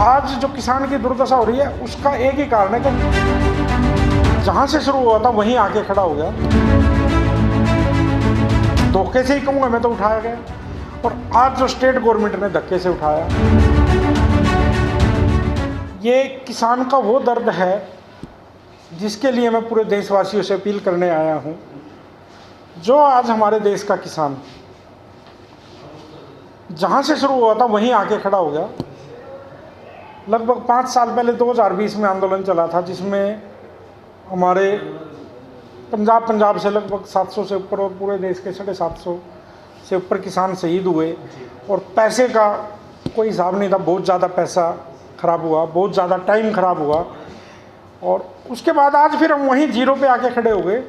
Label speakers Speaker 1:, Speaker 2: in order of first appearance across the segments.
Speaker 1: आज जो किसान की दुर्दशा हो रही है उसका एक ही कारण है कि जहाँ से शुरू हुआ था वहीं आके खड़ा हो गया। धोखे से ही कहूँगा मैं तो उठाया गया, और आज जो स्टेट गवर्नमेंट ने धक्के से उठाया, ये किसान का वो दर्द है जिसके लिए मैं पूरे देशवासियों से अपील करने आया हूँ। जो आज हमारे देश का किसान जहाँ से शुरू हुआ था वहीं आके खड़ा हो गया। लगभग 5 साल पहले 2020 में आंदोलन चला था, जिसमें हमारे पंजाब से लगभग 700 से ऊपर और पूरे देश के 750 से ऊपर किसान शहीद हुए, और पैसे का कोई हिसाब नहीं था। बहुत ज़्यादा पैसा खराब हुआ, बहुत ज़्यादा टाइम खराब हुआ, और उसके बाद आज फिर हम वहीं जीरो पे आके खड़े हो गए।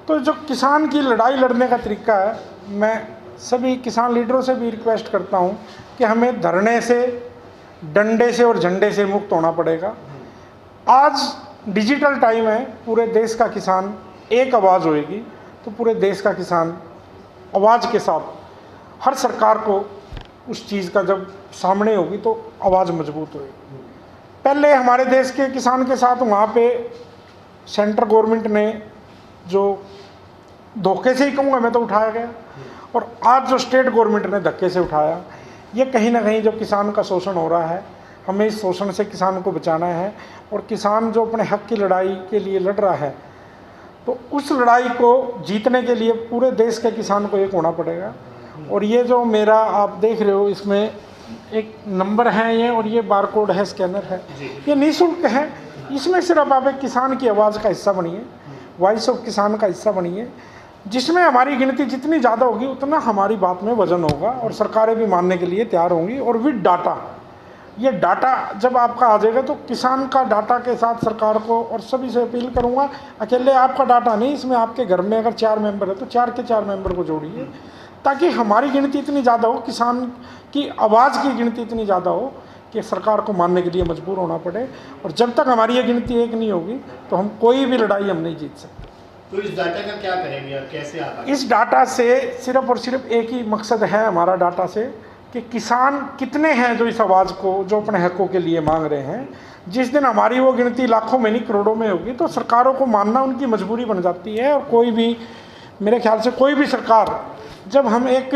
Speaker 1: तो जो किसान की लड़ाई लड़ने का तरीका है, मैं सभी किसान लीडरों से भी रिक्वेस्ट करता हूं कि हमें धरने से, डंडे से और झंडे से मुक्त होना पड़ेगा। आज डिजिटल टाइम है, पूरे देश का किसान एक आवाज़ होएगी तो पूरे देश का किसान आवाज़ के साथ हर सरकार को उस चीज़ का जब सामने होगी तो आवाज़ मजबूत होएगी। पहले हमारे देश के किसान के साथ वहाँ पे सेंट्रल गवर्नमेंट ने जो धोखे से ही कहूँगा मैं तो उठाया गया, और आज जो स्टेट गवर्नमेंट ने धक्के से उठाया, ये कहीं ना कहीं जो किसान का शोषण हो रहा है, हमें इस शोषण से किसान को बचाना है। और किसान जो अपने हक की लड़ाई के लिए लड़ रहा है, तो उस लड़ाई को जीतने के लिए पूरे देश के किसान को एक होना पड़ेगा। और ये जो मेरा आप देख रहे हो, इसमें एक नंबर है ये, और ये बारकोड है, स्कैनर है, ये निःशुल्क है। इसमें सिर्फ आप एक किसान की आवाज़ का हिस्सा बनिए, वॉइस ऑफ किसान का हिस्सा बनिए, जिसमें हमारी गिनती जितनी ज़्यादा होगी उतना हमारी बात में वजन होगा, और सरकारें भी मानने के लिए तैयार होंगी। और विद डाटा, ये डाटा जब आपका आ जाएगा तो किसान का डाटा के साथ सरकार को और सभी से अपील करूंगा, अकेले आपका डाटा नहीं, इसमें आपके घर में अगर 4 मेंबर है तो 4 के 4 मेंबर को जोड़िए, ताकि हमारी गिनती इतनी ज़्यादा हो, किसान की आवाज़ की गिनती इतनी ज़्यादा हो कि सरकार को मानने के लिए मजबूर होना पड़े। और जब तक हमारी ये गिनती एक नहीं होगी तो हम कोई भी लड़ाई हम नहीं जीत सकते।
Speaker 2: तो इस डाटा का क्या करेंगे आप, कैसे आप?
Speaker 1: इस डाटा से सिर्फ और सिर्फ एक ही मकसद है हमारा डाटा से, कि किसान कितने हैं जो इस आवाज़ को, जो अपने हकों के लिए मांग रहे हैं। जिस दिन हमारी वो गिनती लाखों में नहीं करोड़ों में होगी तो सरकारों को मानना उनकी मजबूरी बन जाती है। और कोई भी, मेरे ख्याल से कोई भी सरकार, जब हम एक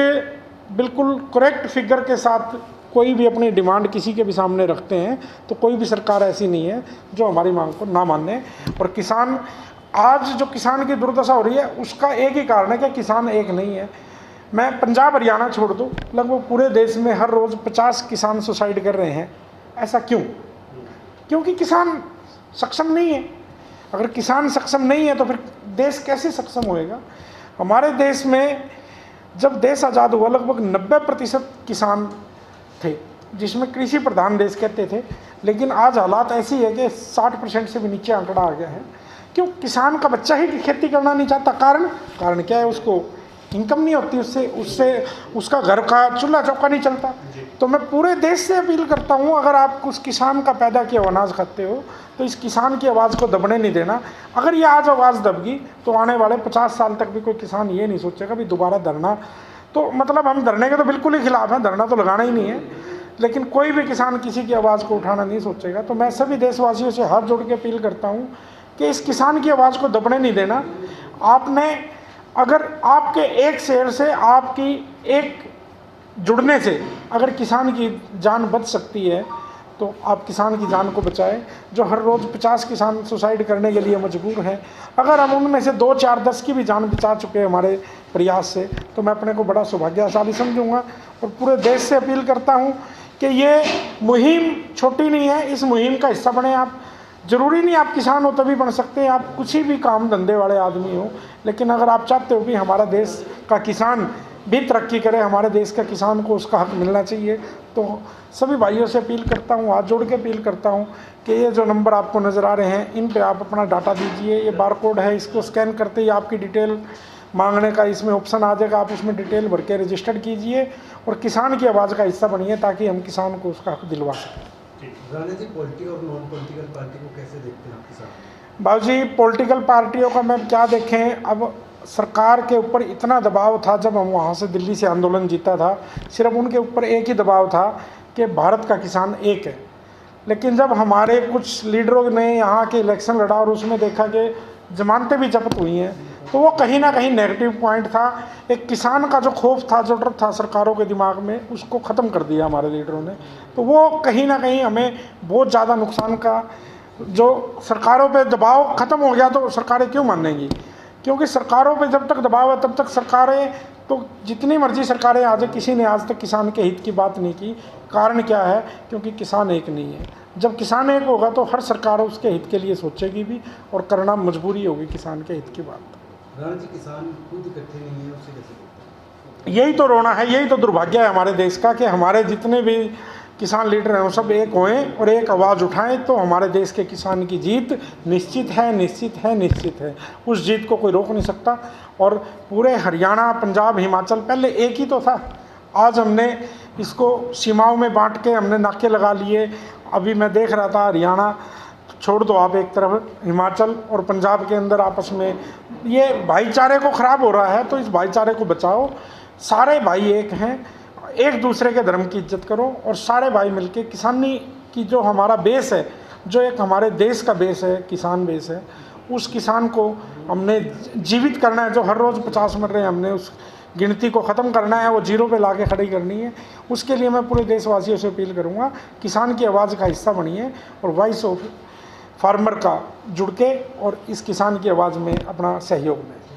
Speaker 1: बिल्कुल करेक्ट फिगर के साथ कोई भी अपनी डिमांड किसी के भी सामने रखते हैं, तो कोई भी सरकार ऐसी नहीं है जो हमारी मांग को ना माने। और किसान, आज जो किसान की दुर्दशा हो रही है उसका एक ही कारण है कि किसान एक नहीं है। मैं पंजाब हरियाणा छोड़ दूँ, लगभग पूरे देश में हर रोज़ 50 किसान सुसाइड कर रहे हैं। ऐसा क्यों? क्योंकि किसान सक्षम नहीं है। अगर किसान सक्षम नहीं है तो फिर देश कैसे सक्षम होएगा? हमारे देश में जब देश आज़ाद हुआ लगभग 90% किसान थे, जिसमें कृषि प्रधान देश कहते थे। लेकिन आज हालात ऐसी है कि 60% से भी नीचे आंकड़ा आ गया है। क्यों? किसान का बच्चा ही खेती करना नहीं चाहता। कारण क्या है? उसको इनकम नहीं होती, उससे उसका घर का चूल्हा चौका नहीं चलता। तो मैं पूरे देश से अपील करता हूँ, अगर आप उस किसान का पैदा किया हुआ अनाज खाते हो तो इस किसान की आवाज़ को दबने नहीं देना। अगर ये आज आवाज़ दबगी तो आने वाले 50 साल तक भी कोई किसान ये नहीं सोचेगा भी दोबारा धरना। तो मतलब हम धरने के तो बिल्कुल ही खिलाफ हैं, धरना तो लगाना ही नहीं है, लेकिन कोई भी किसान किसी की आवाज़ को उठाना नहीं सोचेगा। तो मैं सभी देशवासियों से हाथ जोड़ के अपील करता हूँ कि इस किसान की आवाज़ को दबने नहीं देना। आपने, अगर आपके एक शेयर से, आपकी एक जुड़ने से अगर किसान की जान बच सकती है तो आप किसान की जान को बचाएं, जो हर रोज़ 50 किसान सुसाइड करने के लिए मजबूर हैं। अगर हम उनमें से 2, 4, 10 की भी जान बचा चुके हैं हमारे प्रयास से, तो मैं अपने को बड़ा सौभाग्यशाली समझूंगा। और पूरे देश से अपील करता हूं कि ये मुहिम छोटी नहीं है, इस मुहिम का हिस्सा बने आप। ज़रूरी नहीं आप किसान हो तभी बन सकते हैं, आप कुछ भी काम धंधे वाले आदमी हो, लेकिन अगर आप चाहते हो कि हमारा देश का किसान भी तरक्की करे, हमारे देश का किसान को उसका हक मिलना चाहिए, तो सभी भाइयों से अपील करता हूँ, हाथ जोड़ के अपील करता हूँ कि ये जो नंबर आपको नज़र आ रहे हैं, इन पे आप अपना डाटा दीजिए। ये बारकोड है, इसको स्कैन करते ही आपकी डिटेल मांगने का इसमें ऑप्शन आ जाएगा, आप उसमें डिटेल भर के रजिस्टर्ड कीजिए और किसान की आवाज़ का हिस्सा बनिए, ताकि हम किसान को उसका हक दिलवा सकें।
Speaker 3: राणा जी, पॉलिटिकल और नॉन पॉलिटिकल पार्टी को कैसे देखते हैं आपके साथ?
Speaker 1: बाबूजी, पॉलिटिकल पार्टियों का मैं क्या देखें, अब सरकार के ऊपर इतना दबाव था जब हम वहाँ से दिल्ली से आंदोलन जीता था, सिर्फ उनके ऊपर एक ही दबाव था कि भारत का किसान एक है। लेकिन जब हमारे कुछ लीडरों ने यहाँ के इलेक्शन लड़ा और उसमें देखा कि जमानतें भी जब्त हुई हैं, तो वो कहीं ना कहीं नेगेटिव पॉइंट था। एक किसान का जो खौफ था, जो डर था सरकारों के दिमाग में, उसको ख़त्म कर दिया हमारे लीडरों ने। तो वो कहीं ना कहीं हमें बहुत ज़्यादा नुकसान का, जो सरकारों पे दबाव ख़त्म हो गया तो सरकारें क्यों मानेंगी, क्योंकि सरकारों पे जब तक दबाव है तब तक सरकारें, तो जितनी मर्जी सरकारें आ जाए, किसी ने आज तक किसान के हित की बात नहीं की। कारण क्या है, क्योंकि किसान एक नहीं है। जब किसान एक होगा तो हर सरकार उसके हित के लिए सोचेगी भी और करना मजबूरी होगी किसान के हित की बात।
Speaker 3: राणा जी, किसान खुद इकट्ठे नहीं है, उससे कैसे देखते हैं?
Speaker 1: यही तो रोना है, यही तो दुर्भाग्य है हमारे देश का कि हमारे जितने भी किसान लीडर हैं वो सब एक होएं और एक आवाज़ उठाएं तो हमारे देश के किसान की जीत निश्चित है, निश्चित है, निश्चित है। उस जीत को कोई रोक नहीं सकता। और पूरे हरियाणा, पंजाब, हिमाचल पहले एक ही तो था, आज हमने इसको सीमाओं में बांट के हमने नाके लगा लिए। अभी मैं देख रहा था, हरियाणा छोड़ दो आप एक तरफ, हिमाचल और पंजाब के अंदर आपस में ये भाईचारे को ख़राब हो रहा है। तो इस भाईचारे को बचाओ, सारे भाई एक हैं, एक दूसरे के धर्म की इज्जत करो और सारे भाई मिलके किसानी की जो हमारा बेस है, जो एक हमारे देश का बेस है, किसान बेस है, उस किसान को हमने जीवित करना है। जो हर रोज़ 50 मर रहे हैं, हमने उस गिनती को ख़त्म करना है, वो जीरो पे लाके खड़ी करनी है। उसके लिए मैं पूरे देशवासियों से अपील करूँगा, किसान की आवाज़ का हिस्सा बनिए और वॉइस ऑफ फार्मर का जुड़ के और इस किसान की आवाज़ में अपना सहयोग दें।